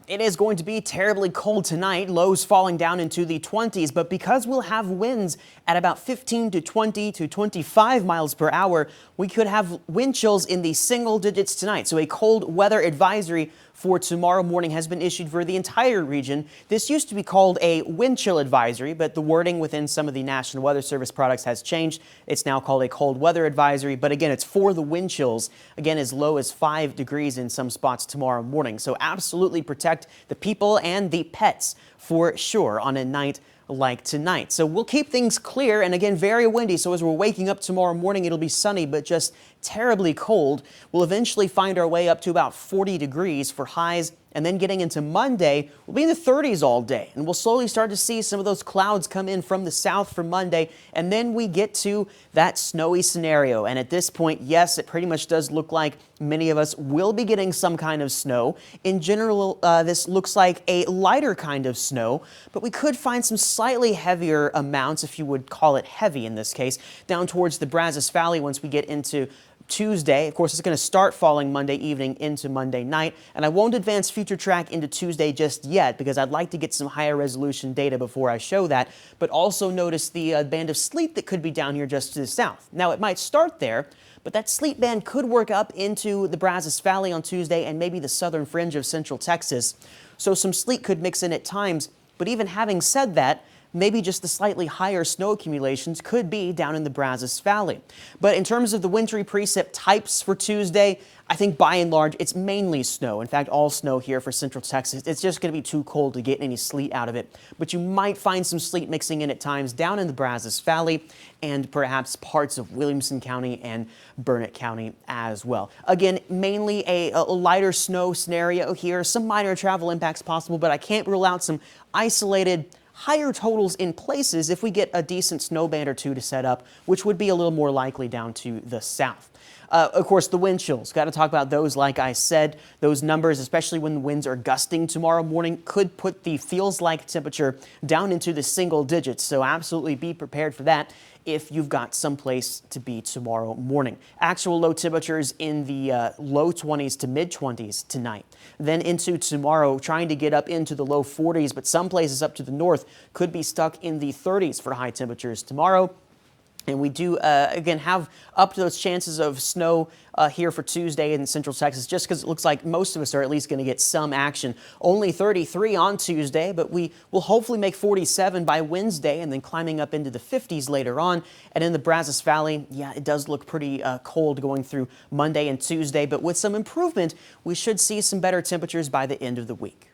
It is going to be terribly cold tonight, lows falling down into the 20s, but because we'll have winds at about 15 to 20 to 25 miles per hour, we could have wind chills in the single digits tonight. So a cold weather advisory for tomorrow morning has been issued for the entire region. This used to be called a wind chill advisory, but the wording within some of the National Weather Service products has changed. It's now called a cold weather advisory, but again, it's for the wind chills, again, as low as 5 degrees in some spots tomorrow morning. So absolutely protect the people and the pets for sure on a night like tonight. So we'll keep things clear and again very windy. So as we're waking up tomorrow morning, it'll be sunny but just terribly cold. We'll eventually find our way up to about 40 degrees for highs, and then getting into Monday, we'll be in the 30s all day, and we'll slowly start to see some of those clouds come in from the south for Monday, and then we get to that snowy scenario. And at this point, yes, it pretty much does look like many of us will be getting some kind of snow. In general, this looks like a lighter kind of snow, but we could find some slightly heavier amounts, if you would call it heavy in this case, down towards the Brazos Valley once we get into Tuesday. Of course, it's going to start falling Monday evening into Monday night, and I won't advance future track into Tuesday just yet because I'd like to get some higher resolution data before I show that, but also notice the band of sleet that could be down here just to the south. Now, it might start there, but that sleet band could work up into the Brazos Valley on Tuesday and maybe the southern fringe of central Texas, so some sleet could mix in at times. But even having said that, maybe just the slightly higher snow accumulations could be down in the Brazos Valley. But in terms of the wintry precip types for Tuesday, I think by and large it's mainly snow. In fact, all snow here for central Texas. It's just going to be too cold to get any sleet out of it. But you might find some sleet mixing in at times down in the Brazos Valley and perhaps parts of Williamson County and Burnett County as well. Again, mainly a lighter snow scenario here. Some minor travel impacts possible, but I can't rule out some isolated higher totals in places if we get a decent snow band or two to set up, which would be a little more likely down to the south. Of course, the wind chills, got to talk about those. Like I said, those numbers, especially when the winds are gusting tomorrow morning, could put the feels like temperature down into the single digits. So absolutely be prepared for that if you've got someplace to be tomorrow morning. Actual low temperatures in the low 20s to mid 20s tonight. Then into tomorrow, trying to get up into the low 40s, but some places up to the north could be stuck in the 30s for high temperatures tomorrow. And we do, again, have up to those chances of snow here for Tuesday in central Texas, just because it looks like most of us are at least going to get some action. Only 33 on Tuesday, but we will hopefully make 47 by Wednesday and then climbing up into the 50s later on. And in the Brazos Valley, yeah, it does look pretty cold going through Monday and Tuesday, but with some improvement, we should see some better temperatures by the end of the week.